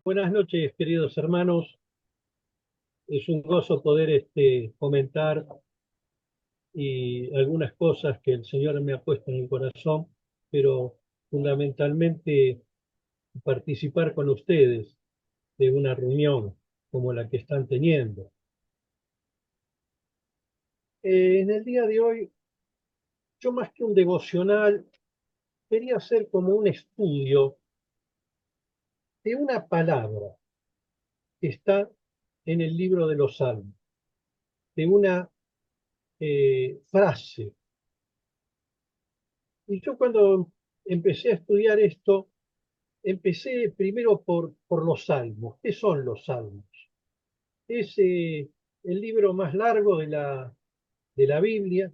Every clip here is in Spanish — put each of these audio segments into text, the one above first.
Buenas noches, queridos hermanos. Es un gozo poder comentar y algunas cosas que el Señor me ha puesto en el corazón, pero fundamentalmente participar con ustedes de una reunión como la que están teniendo. En el día de hoy, yo más que un devocional, quería hacer como un estudio de una palabra que está en el libro de los Salmos, de una frase. Y yo cuando empecé a estudiar esto, empecé primero por los salmos. ¿Qué son los salmos? Es el libro más largo de la Biblia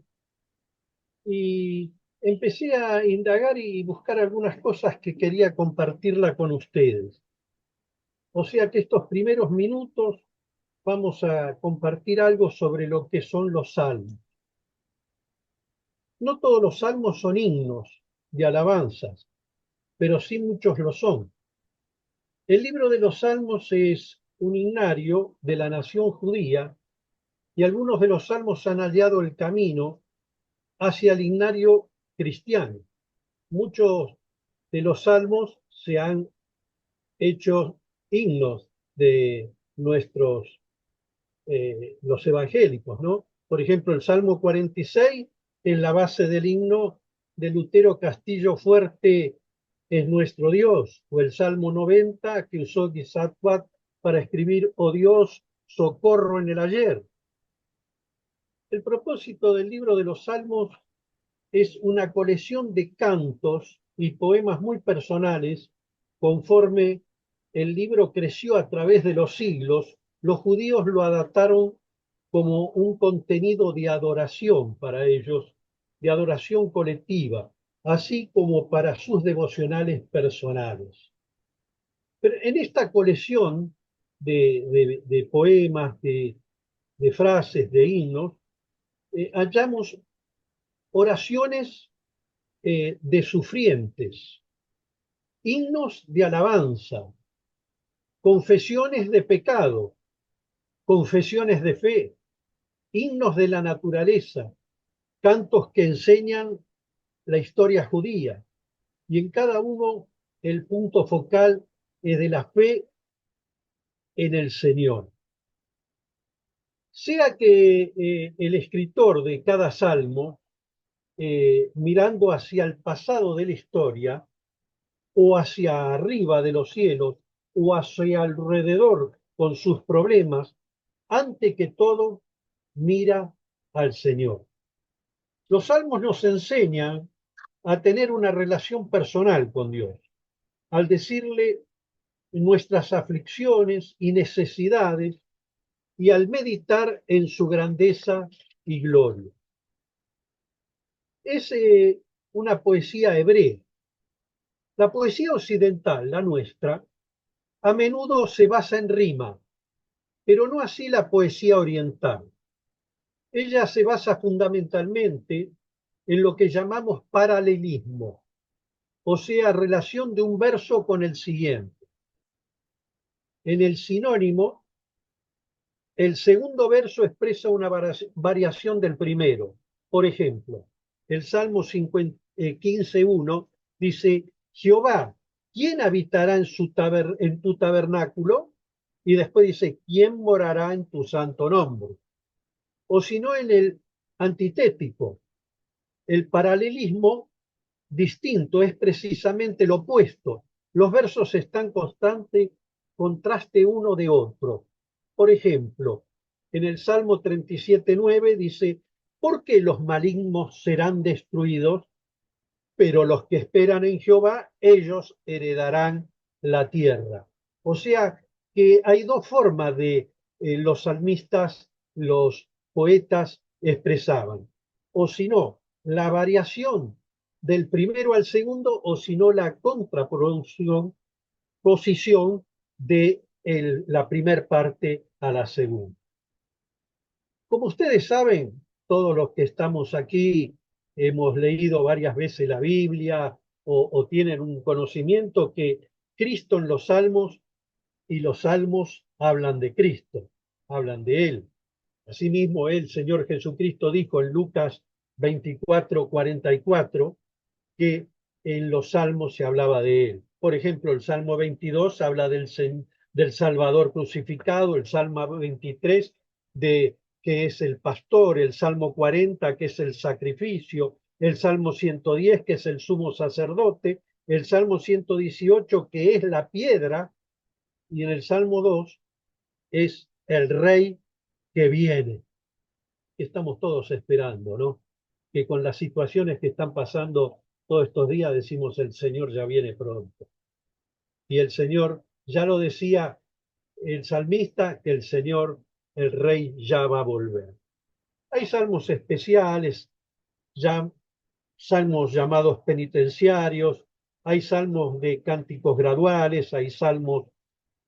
y empecé a indagar y buscar algunas cosas que quería compartirla con ustedes. O sea que estos primeros minutos vamos a compartir algo sobre lo que son los salmos. No todos los salmos son himnos de alabanzas, pero sí muchos lo son. El libro de los Salmos es un himnario de la nación judía y algunos de los salmos han hallado el camino hacia el himnario cristiano. Muchos de los salmos se han hecho himnos de nuestros, los evangélicos, ¿no? Por ejemplo, el Salmo 46 es la base del himno de Lutero Castillo Fuerte es nuestro Dios, o el Salmo 90 que usó Guisatbat para escribir, oh Dios, socorro en el ayer. El propósito del libro de los Salmos es una colección de cantos y poemas muy personales. Conforme el libro creció a través de los siglos, los judíos lo adaptaron como un contenido de adoración para ellos, de adoración colectiva, así como para sus devocionales personales. Pero en esta colección de poemas, de frases, de himnos, hallamos oraciones de sufrientes, himnos de alabanza, confesiones de pecado, confesiones de fe, himnos de la naturaleza, cantos que enseñan la historia judía. Y en cada uno el punto focal es de la fe en el Señor. Sea que el escritor de cada salmo, mirando hacia el pasado de la historia, o hacia arriba de los cielos, o hacia alrededor con sus problemas, ante que todo mira al Señor. Los salmos nos enseñan a tener una relación personal con Dios, al decirle nuestras aflicciones y necesidades y al meditar en su grandeza y gloria. Es una poesía hebrea. La poesía occidental, la nuestra, a menudo se basa en rima, pero no así la poesía oriental. Ella se basa fundamentalmente en lo que llamamos paralelismo, o sea, relación de un verso con el siguiente. En el sinónimo, el segundo verso expresa una variación del primero. Por ejemplo, el Salmo 15:1 dice, Jehová, ¿quién habitará en tu tabernáculo? Y después dice, ¿quién morará en tu santo nombre? O si no, en el antitético, el paralelismo distinto es precisamente lo opuesto. Los versos están constante contraste uno de otro. Por ejemplo, en el Salmo 37:9 dice, ¿por qué los malignos serán destruidos? Pero los que esperan en Jehová, ellos heredarán la tierra. O sea que hay dos formas de los salmistas, los poetas expresaban. O si no, la variación del primero al segundo, o si no, la contraposición de la primera parte a la segunda. Como ustedes saben, todos los que estamos aquí hemos leído varias veces la Biblia o tienen un conocimiento que Cristo en los Salmos y los salmos hablan de Cristo, hablan de Él. Asimismo, el Señor Jesucristo dijo en Lucas 24:44 que en los salmos se hablaba de Él. Por ejemplo, el Salmo 22 habla del Salvador crucificado, el Salmo 23 de que es el pastor, el Salmo 40 que es el sacrificio, el Salmo 110 que es el sumo sacerdote, el Salmo 118 que es la piedra, y en el Salmo 2 es el rey que viene. Estamos todos esperando, ¿no? Que con las situaciones que están pasando todos estos días decimos el Señor ya viene pronto. Y el Señor, ya lo decía el salmista, que el Señor, el rey, ya va a volver. Hay salmos especiales, ya, salmos llamados penitenciarios, hay salmos de cánticos graduales, hay salmos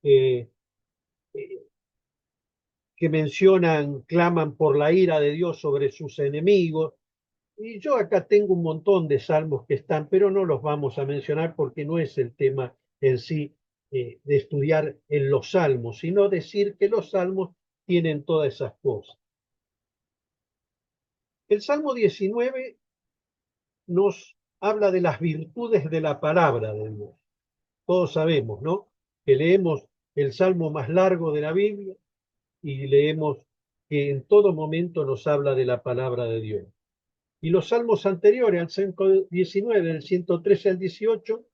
eh, que mencionan, claman por la ira de Dios sobre sus enemigos. Y yo acá tengo un montón de salmos que están, pero no los vamos a mencionar porque no es el tema en sí de estudiar en los salmos, sino decir que los salmos tienen todas esas cosas. El Salmo 19 nos habla de las virtudes de la palabra de Dios. Todos sabemos, ¿no? Que leemos el salmo más largo de la Biblia y leemos que en todo momento nos habla de la palabra de Dios. Y los salmos anteriores, al 119, del 113 al 18,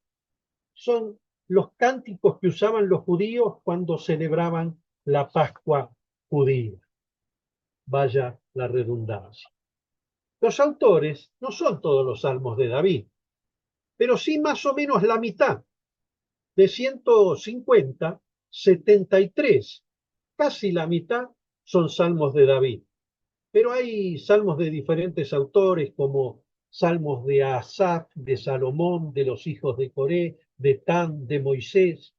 son los cánticos que usaban los judíos cuando celebraban la Pascua judía. Vaya la redundancia. Los autores no son todos los salmos de David, pero sí más o menos la mitad. De 150, 73, casi la mitad son salmos de David. Pero hay salmos de diferentes autores, como salmos de Asaf, de Salomón, de los hijos de Coré, de Tan, de Moisés,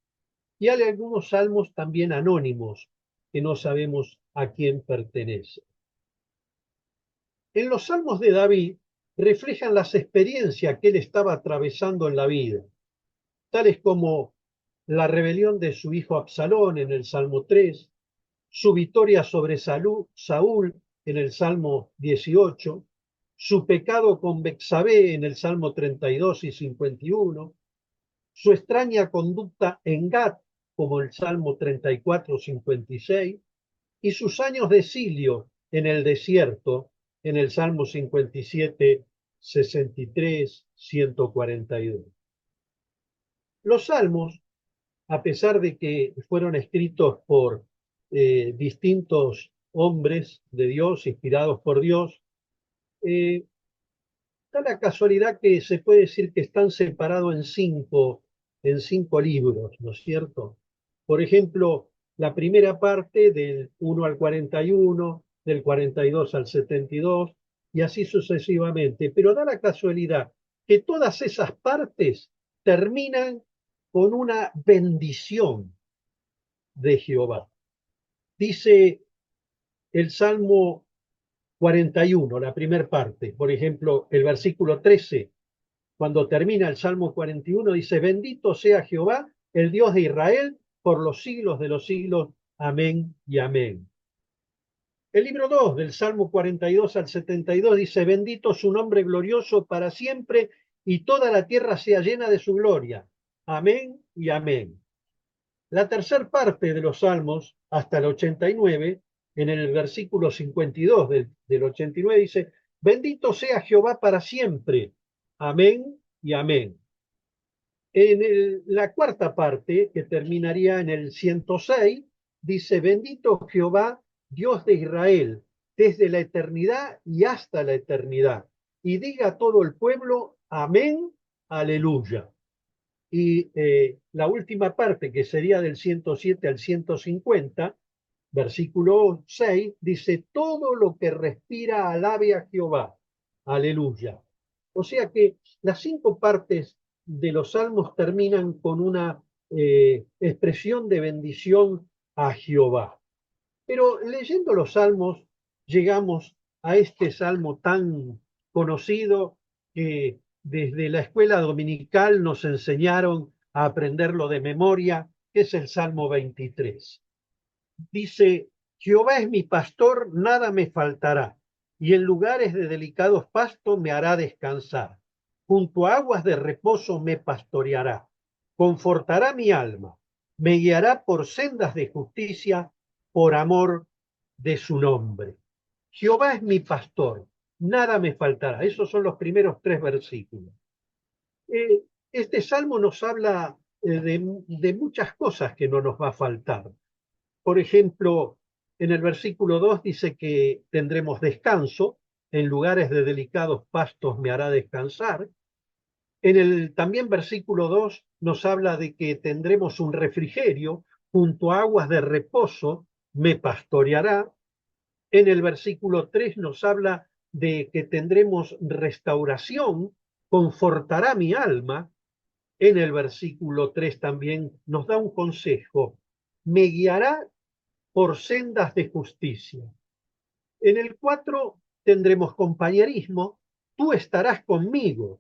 y hay algunos salmos también anónimos que no sabemos a quién pertenecen. En los salmos de David reflejan las experiencias que él estaba atravesando en la vida, tales como la rebelión de su hijo Absalón en el Salmo 3, su victoria sobre Saúl en el Salmo 18, su pecado con Betsabé en el Salmo 32 y 51, su extraña conducta en Gat, como el Salmo 34, 56, y sus años de exilio en el desierto, en el Salmo 57, 63, 142. Los salmos, a pesar de que fueron escritos por distintos hombres de Dios, inspirados por Dios, eh, da la casualidad que se puede decir que están separados en cinco libros, ¿no es cierto? Por ejemplo, la primera parte del 1 al 41, del 42 al 72, y así sucesivamente. Pero da la casualidad que todas esas partes terminan con una bendición de Jehová. Dice el Salmo 41, la primera parte, por ejemplo, el versículo 13, cuando termina el Salmo 41, dice, bendito sea Jehová, el Dios de Israel, por los siglos de los siglos. Amén y amén. El libro 2 del Salmo 42 al 72 dice, bendito su nombre glorioso para siempre y toda la tierra sea llena de su gloria. Amén y amén. La tercera parte de los Salmos, hasta el 89, en el versículo 52 del 89 dice, bendito sea Jehová para siempre. Amén y amén. La cuarta parte, que terminaría en el 106, dice, bendito Jehová, Dios de Israel, desde la eternidad y hasta la eternidad. Y diga todo el pueblo, amén, aleluya. Y la última parte, que sería del 107 al 150, versículo 6, dice, todo lo que respira alabe a Jehová. Aleluya. O sea que las cinco partes de los salmos terminan con una expresión de bendición a Jehová. Pero leyendo los salmos, llegamos a este salmo tan conocido que desde la escuela dominical nos enseñaron a aprenderlo de memoria, que es el Salmo 23. Dice, Jehová es mi pastor, nada me faltará, y en lugares de delicados pastos me hará descansar. Junto a aguas de reposo me pastoreará, confortará mi alma, me guiará por sendas de justicia, por amor de su nombre. Jehová es mi pastor, nada me faltará. Esos son los primeros 3 versículos. Este salmo nos habla de muchas cosas que no nos va a faltar. Por ejemplo, en el versículo 2 dice que tendremos descanso, en lugares de delicados pastos me hará descansar. En el también versículo 2 nos habla de que tendremos un refrigerio, junto a aguas de reposo me pastoreará. En el versículo 3 nos habla de que tendremos restauración, confortará mi alma. En el versículo 3 también nos da un consejo, me guiará por sendas de justicia. En el 4 tendremos compañerismo, tú estarás conmigo.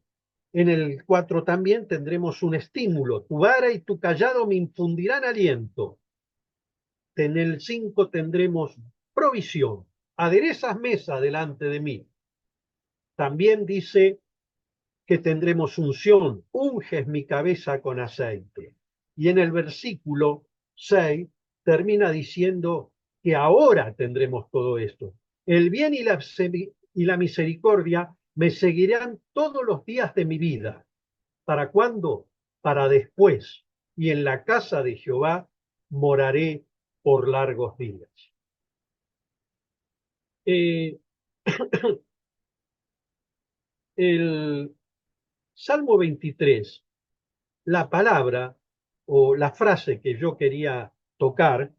En el 4 también tendremos un estímulo, tu vara y tu callado me infundirán aliento. En el 5 tendremos provisión, aderezas mesa delante de mí. También dice que tendremos unción, unges mi cabeza con aceite. Y en el versículo 6 termina diciendo que ahora tendremos todo esto. El bien y la misericordia me seguirán todos los días de mi vida. ¿Para cuándo? Para después. Y en la casa de Jehová moraré por largos días. Eh, el Salmo 23, la palabra o la frase que yo quería tocar,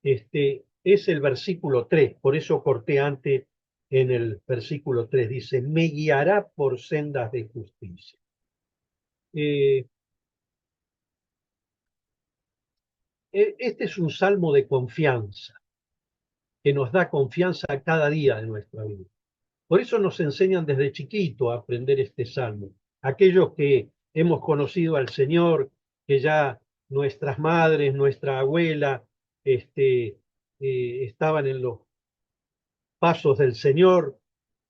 es el versículo 3, por eso corté antes en el versículo 3, dice, me guiará por sendas de justicia. Eh, este es un salmo de confianza, que nos da confianza a cada día de nuestra vida. Por eso nos enseñan desde chiquito a aprender este salmo. Aquellos que hemos conocido al Señor, que ya nuestras madres, nuestra abuela, estaban en los pasos del Señor,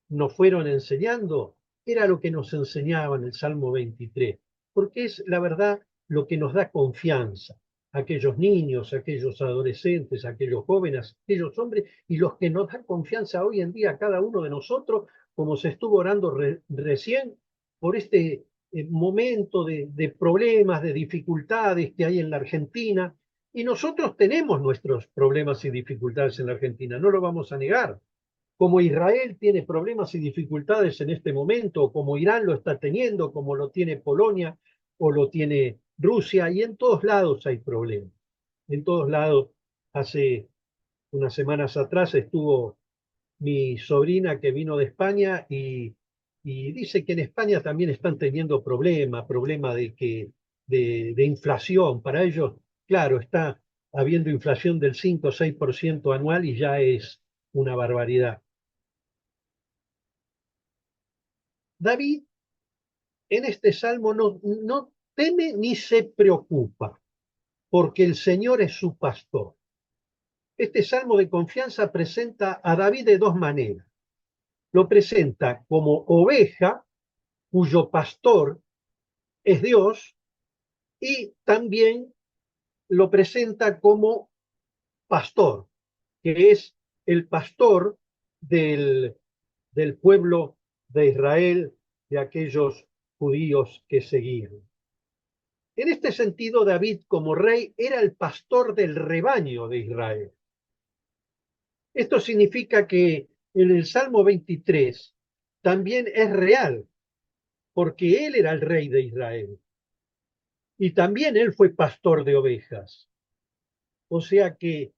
nos fueron enseñando, era lo que nos enseñaba en el Salmo 23, porque es la verdad lo que nos da confianza. Aquellos niños, aquellos adolescentes, aquellos jóvenes, aquellos hombres, y los que nos dan confianza hoy en día a cada uno de nosotros, como se estuvo orando recién, por este momento de problemas, de dificultades que hay en la Argentina. Y nosotros tenemos nuestros problemas y dificultades en la Argentina, no lo vamos a negar, como Israel tiene problemas y dificultades en este momento, como Irán lo está teniendo, como lo tiene Polonia o lo tiene Rusia, y en todos lados hay problemas. En todos lados, hace unas semanas atrás estuvo mi sobrina que vino de España y dice que en España también están teniendo problema de inflación. Para ellos, claro, está habiendo inflación del 5 o 6% anual y ya es una barbaridad. David en este salmo no teme ni se preocupa, porque el Señor es su pastor. Este salmo de confianza presenta a David de dos maneras. Lo presenta como oveja, cuyo pastor es Dios, y también lo presenta como pastor, que es el pastor del, del pueblo de Israel, de aquellos judíos que seguían. En este sentido, David como rey era el pastor del rebaño de Israel. Esto significa que en el Salmo 23 también es real, porque él era el rey de Israel y también él fue pastor de ovejas. O sea que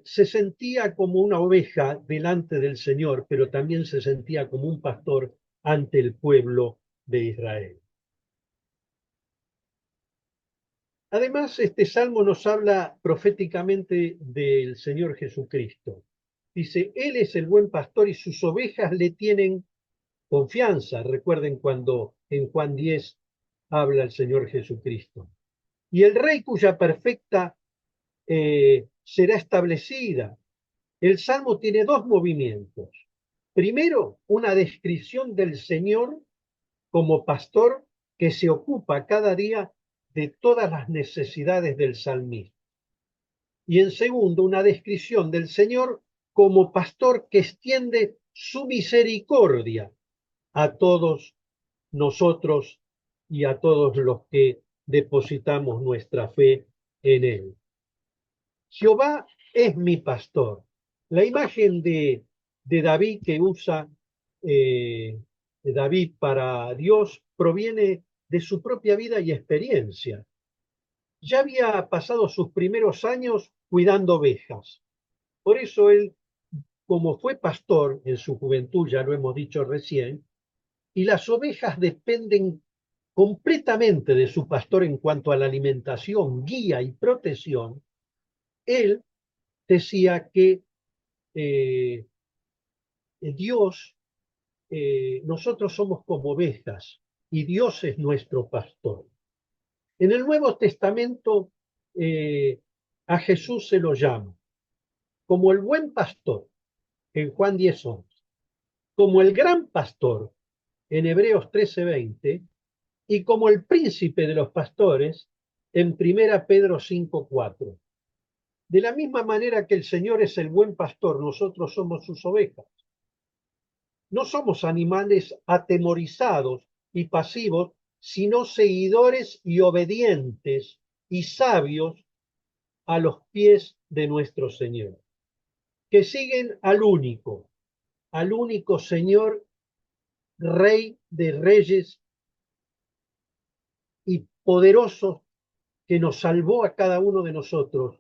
se sentía como una oveja delante del Señor, pero también se sentía como un pastor ante el pueblo de Israel. Además, este salmo nos habla proféticamente del Señor Jesucristo. Dice, Él es el buen pastor y sus ovejas le tienen confianza. Recuerden cuando en Juan 10 habla el Señor Jesucristo. y el rey cuya perfecta será establecida. El Salmo tiene dos movimientos. Primero, una descripción del Señor como pastor que se ocupa cada día de todas las necesidades del salmista. Y en segundo, una descripción del Señor como pastor que extiende su misericordia a todos nosotros y a todos los que depositamos nuestra fe en Él. Jehová es mi pastor. La imagen de David que usa David para Dios proviene de su propia vida y experiencia. Ya había pasado sus primeros años cuidando ovejas. Por eso él, como fue pastor en su juventud, ya lo hemos dicho recién, y las ovejas dependen completamente de su pastor en cuanto a la alimentación, guía y protección, él decía que eh, Dios, nosotros somos como ovejas y Dios es nuestro pastor. En el Nuevo Testamento a Jesús se lo llama como el buen pastor en Juan 10:11, como el gran pastor en Hebreos 13:20 y como el príncipe de los pastores en Primera Pedro 5:4. De la misma manera que el Señor es el buen pastor, nosotros somos sus ovejas. No somos animales atemorizados y pasivos, sino seguidores y obedientes y sabios a los pies de nuestro Señor, que siguen al único Señor, Rey de reyes y poderoso que nos salvó a cada uno de nosotros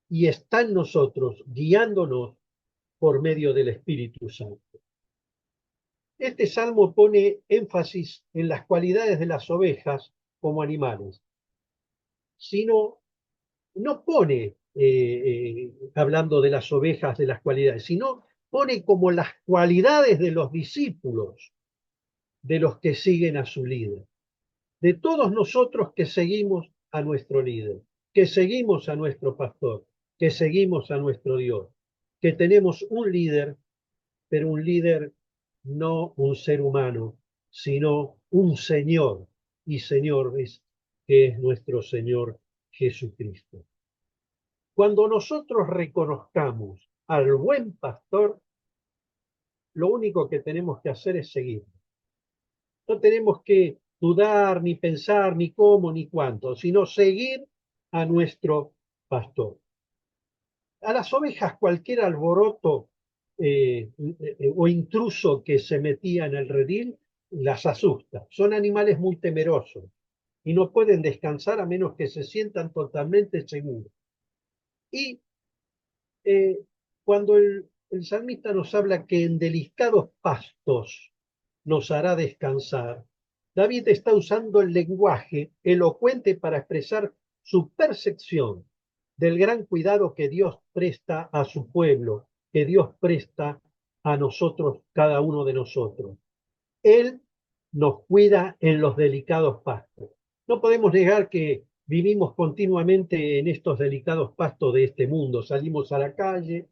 y está en nosotros, guiándonos por medio del Espíritu Santo. Este salmo pone énfasis en las cualidades de las ovejas como animales, sino no pone, hablando de las ovejas, de las cualidades, sino pone como las cualidades de los discípulos, de los que siguen a su líder, de todos nosotros que seguimos a nuestro líder, que seguimos a nuestro pastor, que seguimos a nuestro Dios, que tenemos un líder, pero un líder no un ser humano, sino un Señor, y Señor es que es nuestro Señor Jesucristo. Cuando nosotros reconozcamos al buen pastor, lo único que tenemos que hacer es seguir. No tenemos que dudar, ni pensar, ni cómo, ni cuánto, sino seguir a nuestro pastor. A las ovejas cualquier alboroto o intruso que se metía en el redil las asusta. Son animales muy temerosos y no pueden descansar a menos que se sientan totalmente seguros. Y eh, cuando el salmista nos habla que en delicados pastos nos hará descansar, David está usando el lenguaje elocuente para expresar su percepción del gran cuidado que Dios presta a su pueblo, que Dios presta a nosotros, cada uno de nosotros. Él nos cuida en los delicados pastos. No podemos negar que vivimos continuamente en estos delicados pastos de este mundo. Salimos a la calle,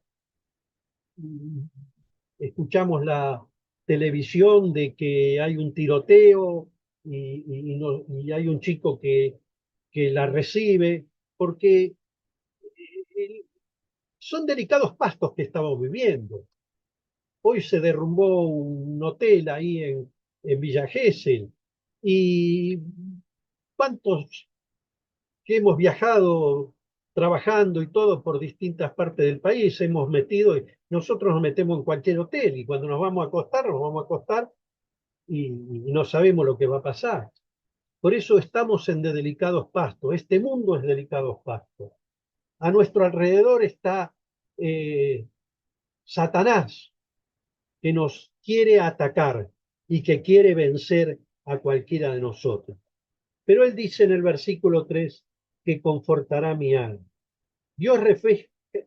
escuchamos la televisión de que hay un tiroteo y hay un chico que la recibe, porque son delicados pastos que estamos viviendo. Hoy se derrumbó un hotel ahí en Villa Gesell y cuántos que hemos viajado trabajando y todo por distintas partes del país, hemos metido, nosotros nos metemos en cualquier hotel y cuando nos vamos a acostar, nos vamos a acostar y no sabemos lo que va a pasar. Por eso estamos en de delicados pastos. Este mundo es delicados pastos. A nuestro alrededor está Satanás, que nos quiere atacar y que quiere vencer a cualquiera de nosotros. Pero él dice en el versículo 3 que confortará mi alma. Dios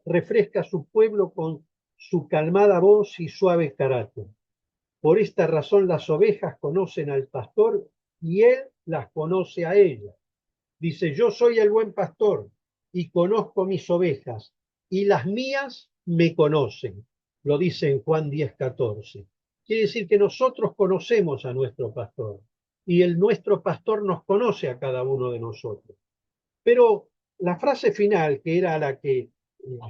refresca a su pueblo con su calmada voz y suave carácter. Por esta razón las ovejas conocen al pastor y él las conoce a ellas. Dice, yo soy el buen pastor y conozco mis ovejas y las mías me conocen. Lo dice en Juan 10:14. Quiere decir que nosotros conocemos a nuestro pastor y nuestro pastor nos conoce a cada uno de nosotros. Pero la frase final, que era a la que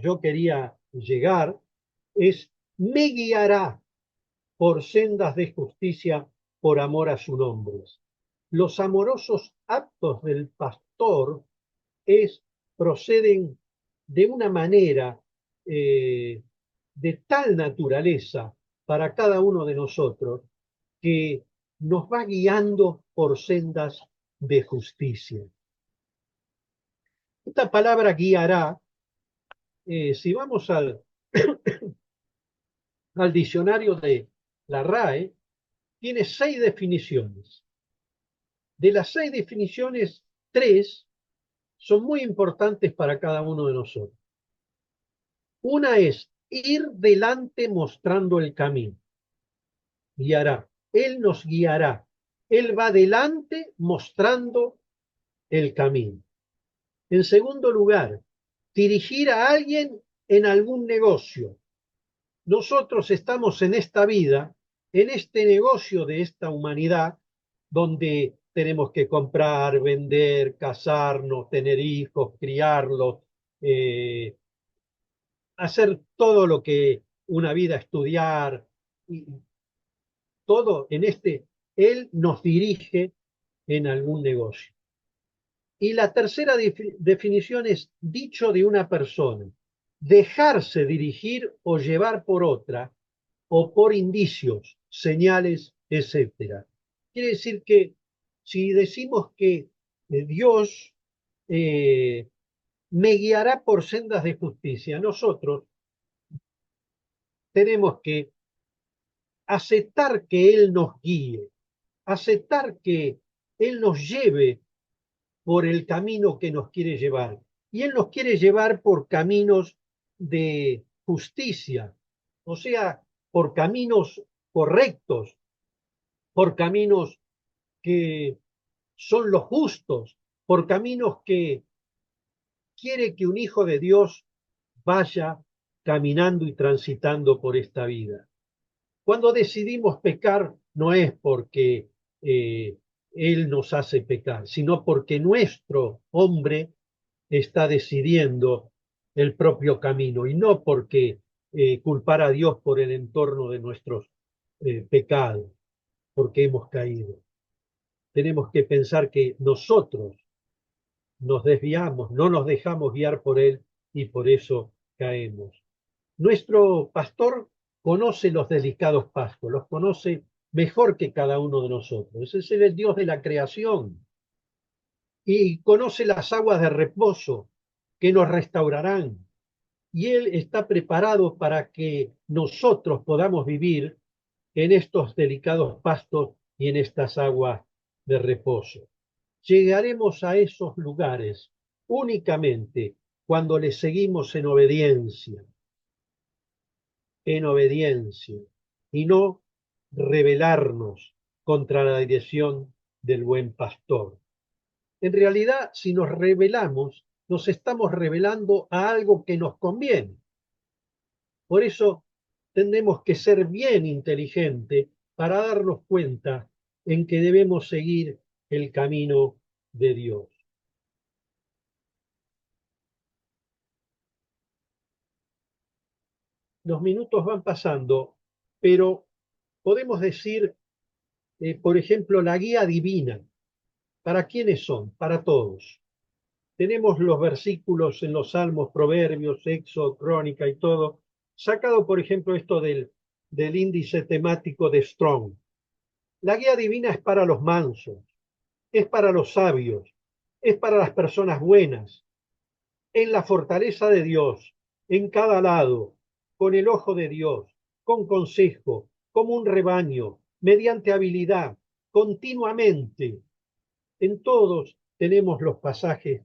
yo quería llegar, es, me guiará por sendas de justicia por amor a su nombre. Los amorosos actos del pastor proceden de una manera de tal naturaleza para cada uno de nosotros que nos va guiando por sendas de justicia. Esta palabra guiará, si vamos al diccionario de la RAE, tiene 6 definiciones. De las 6 definiciones, 3 son muy importantes para cada uno de nosotros. Una es ir delante mostrando el camino. Guiará. Él nos guiará. Él va delante mostrando el camino. En segundo lugar, dirigir a alguien en algún negocio. Nosotros estamos en esta vida, en este negocio de esta humanidad, donde tenemos que comprar, vender, casarnos, tener hijos, criarlos, hacer todo lo que una vida, estudiar, y todo en Él nos dirige en algún negocio. Y la tercera definición es dicho de una persona, dejarse dirigir o llevar por otra, o por indicios, señales, etcétera. Quiere decir que si decimos que Dios me guiará por sendas de justicia, nosotros tenemos que aceptar que Él nos guíe, aceptar que Él nos lleve por el camino que nos quiere llevar. Y Él nos quiere llevar por caminos de justicia, o sea, por caminos correctos, por caminos que son los justos, por caminos que quiere que un hijo de Dios vaya caminando y transitando por esta vida. Cuando decidimos pecar, no es porque Él nos hace pecar, sino porque nuestro hombre está decidiendo el propio camino y no porque culpar a Dios por el entorno de nuestros pecados, porque hemos caído. Tenemos que pensar que nosotros nos desviamos, no nos dejamos guiar por Él y por eso caemos. Nuestro pastor conoce los delicados pastos, los conoce mejor que cada uno de nosotros. Ese es el Dios de la creación y conoce las aguas de reposo que nos restaurarán. Y Él está preparado para que nosotros podamos vivir en estos delicados pastos y en estas aguas de reposo. Llegaremos a esos lugares únicamente cuando le seguimos en obediencia, y no rebelarnos contra la dirección del buen pastor. En realidad, si nos rebelamos, nos estamos rebelando a algo que nos conviene. Por eso tenemos que ser bien inteligentes para darnos cuenta en que debemos seguir el camino de Dios. Los minutos van pasando, pero podemos decir, por ejemplo, la guía divina. ¿Para quiénes son? Para todos. Tenemos los versículos en los Salmos, Proverbios, Éxodo, Crónica y todo, sacado, por ejemplo, esto del índice temático de Strong. La guía divina es para los mansos, es para los sabios, es para las personas buenas, en la fortaleza de Dios, en cada lado, con el ojo de Dios, con consejo, como un rebaño, mediante habilidad, continuamente. En todos tenemos los pasajes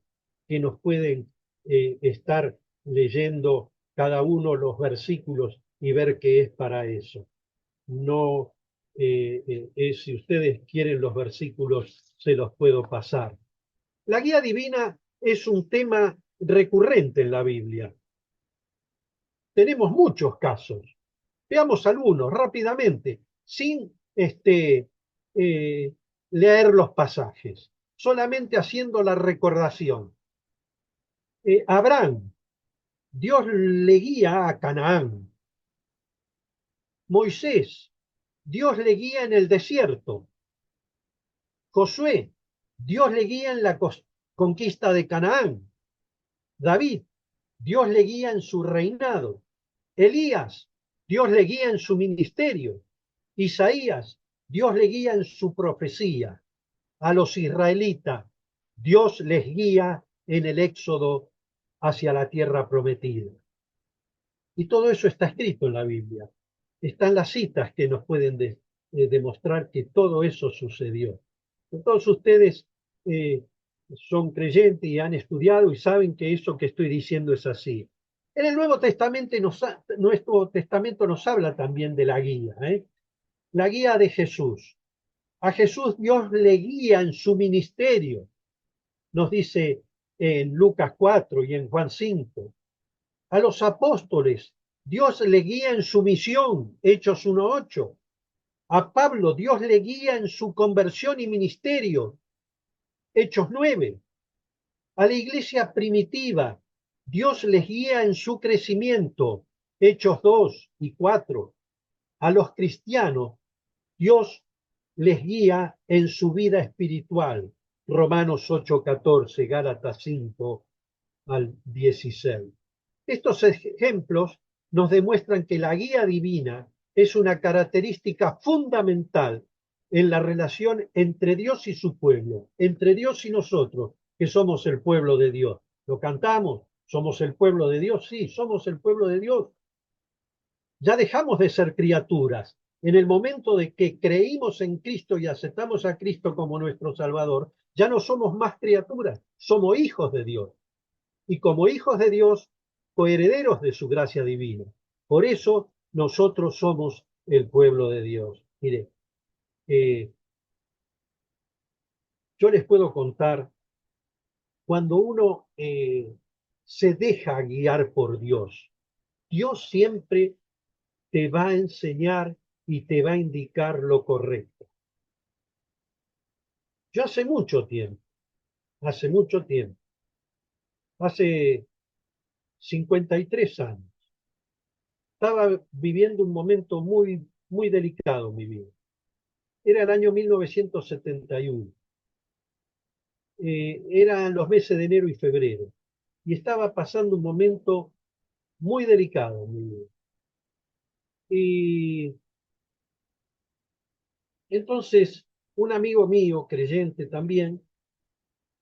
que nos pueden estar leyendo cada uno los versículos y ver qué es para eso. No si ustedes quieren los versículos, se los puedo pasar. La guía divina es un tema recurrente en la Biblia. Tenemos muchos casos. Veamos algunos rápidamente, sin leer los pasajes, solamente haciendo la recordación. Abraham, Dios le guía a Canaán. Moisés, Dios le guía en el desierto. Josué, Dios le guía en la conquista de Canaán. David, Dios le guía en su reinado. Elías, Dios le guía en su ministerio. Isaías, Dios le guía en su profecía. A los israelitas, Dios les guía en el éxodo hacia la tierra prometida. Y todo eso está escrito en la Biblia. Están las citas que nos pueden demostrar que todo eso sucedió. Todos ustedes eh, son creyentes y han estudiado y saben que eso que estoy diciendo es así. En el Nuevo Testamento nos habla también de la guía, la guía de Jesús. A Jesús Dios le guía en su ministerio, nos dice en Lucas 4 y en Juan 5. A los apóstoles Dios le guía en su misión, Hechos 1:8. A Pablo Dios le guía en su conversión y ministerio, Hechos 9. A la iglesia primitiva Dios les guía en su crecimiento, Hechos 2 y 4. A los cristianos Dios les guía en su vida espiritual, Romanos 8:14, Gálatas 5 al 16. Estos ejemplos nos demuestran que la guía divina es una característica fundamental en la relación entre Dios y su pueblo, entre Dios y nosotros, que somos el pueblo de Dios. ¿Lo cantamos? ¿Somos el pueblo de Dios? Sí, somos el pueblo de Dios. Ya dejamos de ser criaturas. En el momento de que creímos en Cristo y aceptamos a Cristo como nuestro Salvador, ya no somos más criaturas, somos hijos de Dios. Y como hijos de Dios, coherederos de su gracia divina. Por eso nosotros somos el pueblo de Dios. Mire, eh, yo les puedo contar cuando uno se deja guiar por Dios. Dios siempre te va a enseñar y te va a indicar lo correcto. Yo hace mucho tiempo, hace 53 años, estaba viviendo un momento muy, muy delicado en mi vida. Era el año 1971. Eran los meses de enero y febrero. Y estaba pasando un momento muy delicado en mi vida. Y entonces un amigo mío, creyente también,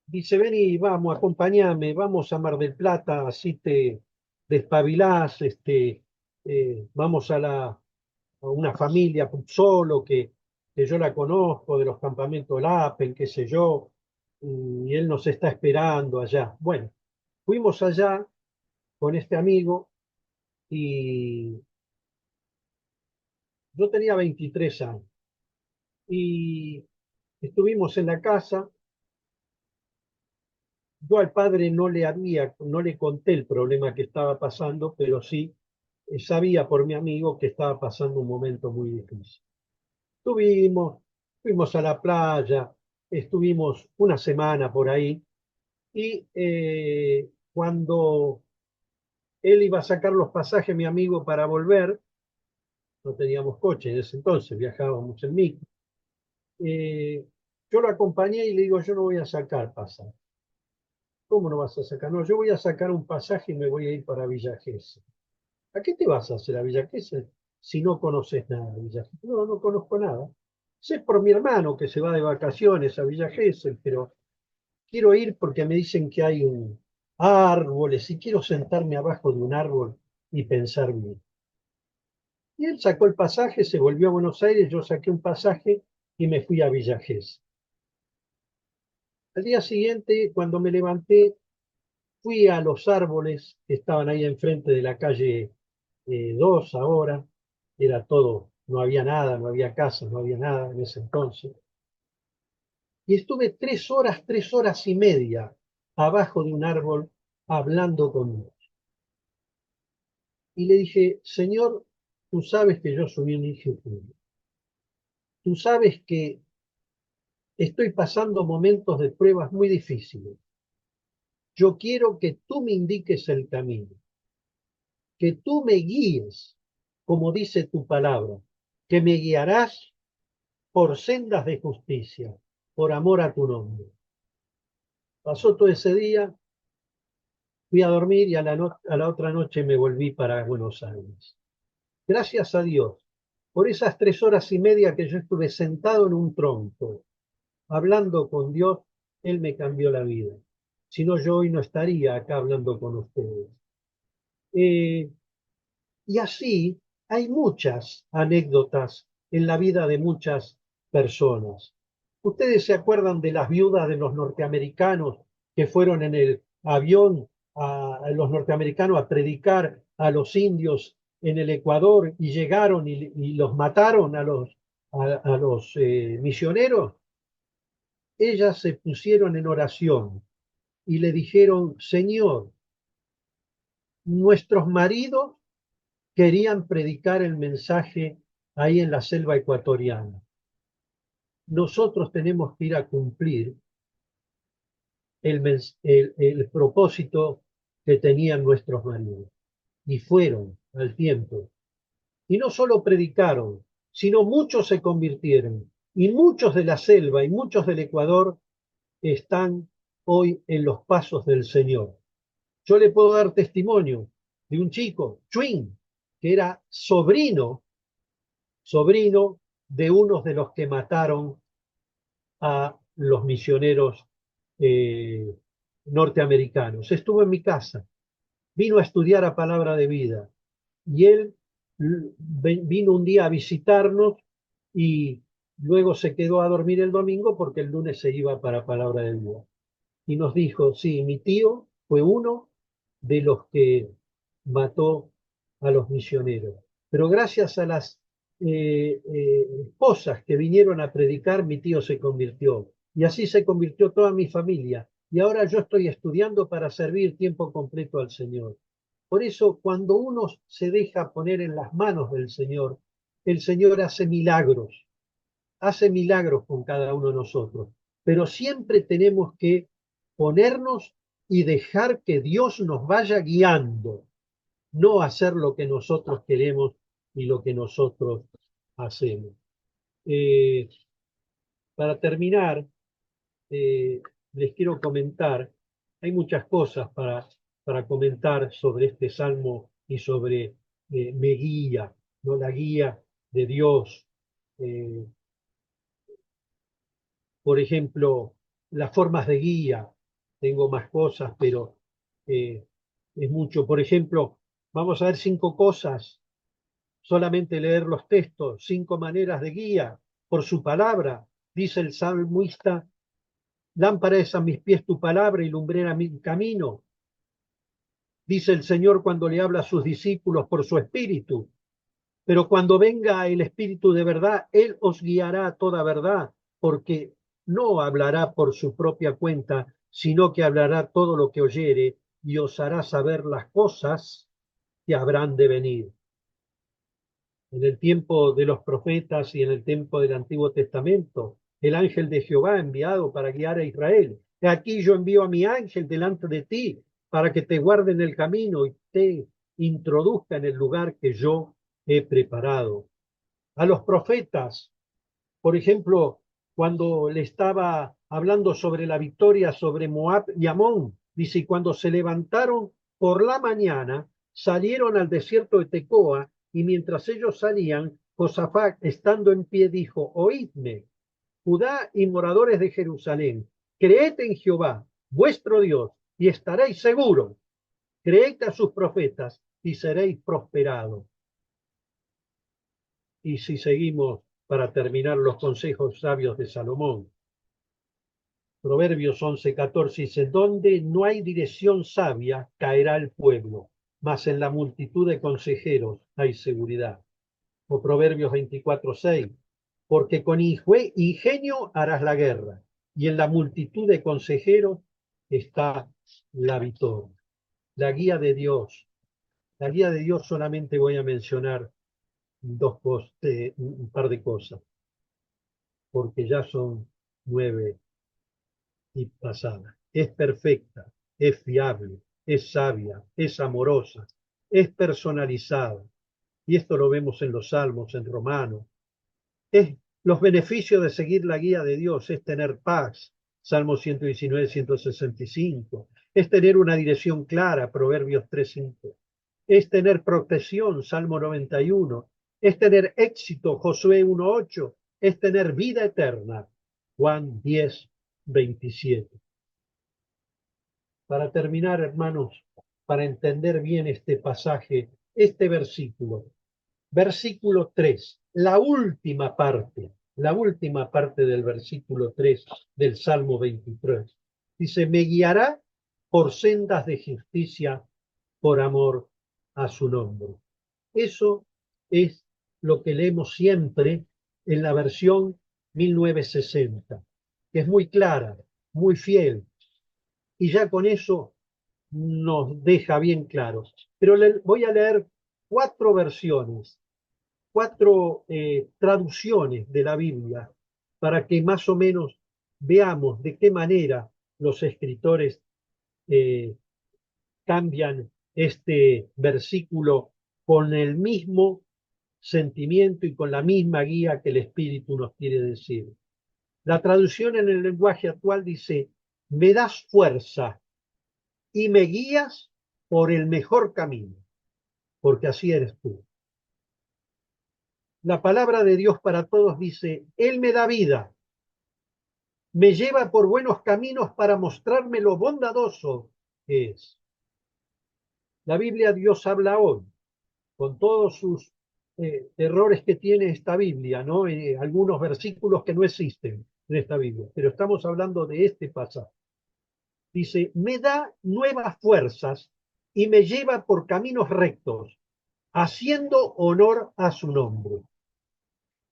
dice, ven y vamos, acompáñame, vamos a Mar del Plata, así te despabilás, vamos a una familia solo que yo la conozco, de los campamentos Lapen, qué sé yo, y él nos está esperando allá. Bueno, fuimos allá con este amigo y yo tenía 23 años y estuvimos en la casa. Yo al padre no le conté el problema que estaba pasando, pero sí sabía por mi amigo que estaba pasando un momento muy difícil. Tuvimos, fuimos a la playa, estuvimos una semana por ahí y cuando él iba a sacar los pasajes, mi amigo, para volver, no teníamos coche en ese entonces, viajábamos en micro, yo lo acompañé y le digo, yo no voy a sacar pasaje. ¿Cómo no vas a sacar? No, yo voy a sacar un pasaje y me voy a ir para Villa Gesell. ¿A qué te vas a hacer a Villa Gesell si no conoces nada de Villa Gesell? No, no conozco nada. Sé por mi hermano que se va de vacaciones a Villa Gesell, pero quiero ir porque me dicen que hay árboles y quiero sentarme abajo de un árbol y pensar bien. Y él sacó el pasaje, se volvió a Buenos Aires, yo saqué un pasaje y me fui a Villa Gesell. Al día siguiente, cuando me levanté, fui a los árboles que estaban ahí enfrente de la calle 2 ahora. Era todo, no había nada, no había casas, no había nada en ese entonces. Y estuve 3 y media abajo de un árbol hablando con Dios. Y le dije, Señor, tú sabes que yo soy un hijo tuyo. Tú sabes que estoy pasando momentos de pruebas muy difíciles. Yo quiero que tú me indiques el camino, que tú me guíes, como dice tu palabra, que me guiarás por sendas de justicia, por amor a tu nombre. Pasó todo ese día, fui a dormir y a la otra noche me volví para Buenos Aires. Gracias a Dios por esas 3 y media que yo estuve sentado en un tronco, hablando con Dios, Él me cambió la vida. Si no, yo hoy no estaría acá hablando con ustedes. Eh, y así hay muchas anécdotas en la vida de muchas personas. ¿Ustedes se acuerdan de las viudas de los norteamericanos que fueron en el avión a los norteamericanos a predicar a los indios en el Ecuador y llegaron y los mataron a los misioneros? Ellas se pusieron en oración y le dijeron, Señor, nuestros maridos querían predicar el mensaje ahí en la selva ecuatoriana. Nosotros tenemos que ir a cumplir el propósito que tenían nuestros maridos. Y fueron al tiempo. Y no solo predicaron, sino muchos se convirtieron. Y muchos de la selva y muchos del Ecuador están hoy en los pasos del Señor. Yo le puedo dar testimonio de un chico, Chuin, que era sobrino de unos de los que mataron a los misioneros eh, norteamericanos. Estuvo en mi casa, vino a estudiar a Palabra de Vida y él vino un día a visitarnos y luego se quedó a dormir el domingo porque el lunes se iba para Palabra de Vida. Y nos dijo, sí, mi tío fue uno de los que mató a los misioneros. Pero gracias a las esposas que vinieron a predicar, mi tío se convirtió. Y así se convirtió toda mi familia. Y ahora yo estoy estudiando para servir tiempo completo al Señor. Por eso, cuando uno se deja poner en las manos del Señor, el Señor hace milagros con cada uno de nosotros. Pero siempre tenemos que ponernos y dejar que Dios nos vaya guiando, no hacer lo que nosotros queremos y lo que nosotros hacemos. Eh, para terminar, les quiero comentar, hay muchas cosas para comentar sobre este salmo y sobre me guía, ¿no? La guía de Dios. Eh, por ejemplo, las formas de guía, tengo más cosas, pero eh, es mucho. Por ejemplo, vamos a ver 5 cosas, solamente leer los textos, 5 maneras de guía por su palabra. Dice el salmista, lámpara es a mis pies tu palabra y lumbrera mi camino. Dice el Señor cuando le habla a sus discípulos por su espíritu. Pero cuando venga el Espíritu de verdad, Él os guiará a toda verdad, porque no hablará por su propia cuenta, sino que hablará todo lo que oyere y os hará saber las cosas que habrán de venir. En el tiempo de los profetas y en el tiempo del Antiguo Testamento, el ángel de Jehová enviado para guiar a Israel. Aquí yo envío a mi ángel delante de ti para que te guarde en el camino y te introduzca en el lugar que yo he preparado. A los profetas, por ejemplo, cuando le estaba hablando sobre la victoria sobre Moab y Amón, dice, y cuando se levantaron por la mañana, salieron al desierto de Tecoa, y mientras ellos salían, Josafat, estando en pie, dijo, oídme, Judá y moradores de Jerusalén, creed en Jehová, vuestro Dios, y estaréis seguros, creed a sus profetas, y seréis prosperados. Y si seguimos para terminar los consejos sabios de Salomón, Proverbios 11:14 dice, donde no hay dirección sabia, caerá el pueblo, mas en la multitud de consejeros hay seguridad. O Proverbios 24:6, porque con ingenio harás la guerra y en la multitud de consejeros está la victoria. La guía de Dios. La guía de Dios solamente voy a mencionar un par de cosas, porque ya son 9 y pasadas. Es perfecta, es fiable, es sabia, es amorosa, es personalizada. Y esto lo vemos en los Salmos, en Romanos. Es los beneficios de seguir la guía de Dios, es tener paz, Salmo 119, 165. Es tener una dirección clara, Proverbios 3:5. Es tener protección, Salmo 91. Es tener éxito, Josué 1:8. Es tener vida eterna, Juan 10:27. Para terminar, hermanos, para entender bien este pasaje, este versículo, versículo 3, la última parte del versículo 3 del Salmo 23. Dice, me guiará por sendas de justicia por amor a su nombre. Eso es lo que leemos siempre en la versión 1960, que es muy clara, muy fiel, y ya con eso nos deja bien claros. Pero voy a leer 4 versiones, 4 traducciones de la Biblia para que más o menos veamos de qué manera los escritores eh, cambian este versículo con el mismo sentimiento y con la misma guía que el Espíritu nos quiere decir. La traducción en el lenguaje actual dice, me das fuerza y me guías por el mejor camino, porque así eres tú. La palabra de Dios para todos dice, Él me da vida, me lleva por buenos caminos para mostrarme lo bondadoso que es. La Biblia Dios habla hoy, con todos sus errores que tiene esta Biblia, ¿no? Algunos versículos que no existen en esta Biblia, pero estamos hablando de este pasaje. Dice, me da nuevas fuerzas y me lleva por caminos rectos, haciendo honor a su nombre.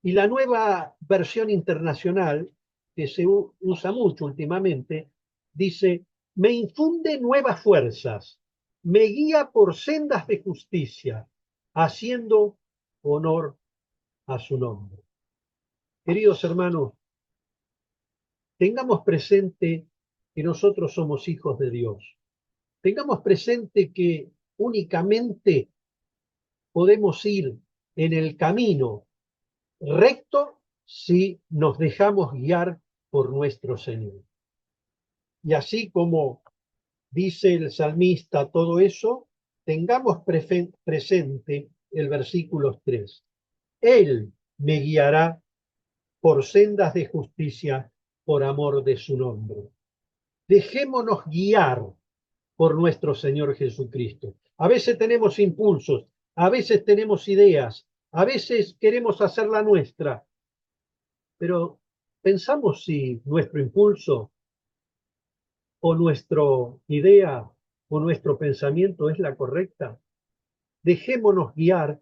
Y la nueva versión internacional, que se usa mucho últimamente, dice, me infunde nuevas fuerzas, me guía por sendas de justicia, haciendo honor a su nombre. Queridos hermanos, tengamos presente que nosotros somos hijos de Dios. Tengamos presente que únicamente podemos ir en el camino recto si nos dejamos guiar por nuestro Señor. Y así como dice el salmista todo eso, tengamos presente el versículo 3. Él me guiará por sendas de justicia por amor de su nombre. Dejémonos guiar por nuestro Señor Jesucristo. A veces tenemos impulsos, a veces tenemos ideas, a veces queremos hacer la nuestra, pero pensamos si nuestro impulso o nuestra idea o nuestro pensamiento es la correcta. Dejémonos guiar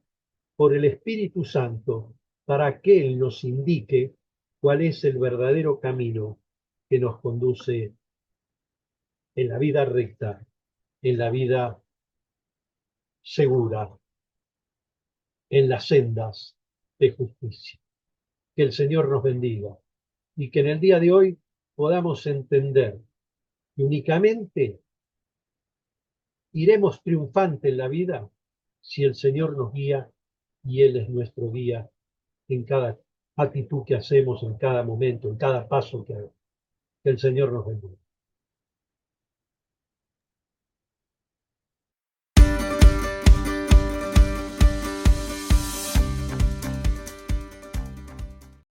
por el Espíritu Santo para que Él nos indique cuál es el verdadero camino que nos conduce en la vida recta, en la vida segura, en las sendas de justicia. Que el Señor nos bendiga y que en el día de hoy podamos entender que únicamente iremos triunfante en la vida si el Señor nos guía y Él es nuestro guía en cada actitud que hacemos, en cada momento, en cada paso que hagamos. Que el Señor nos bendiga.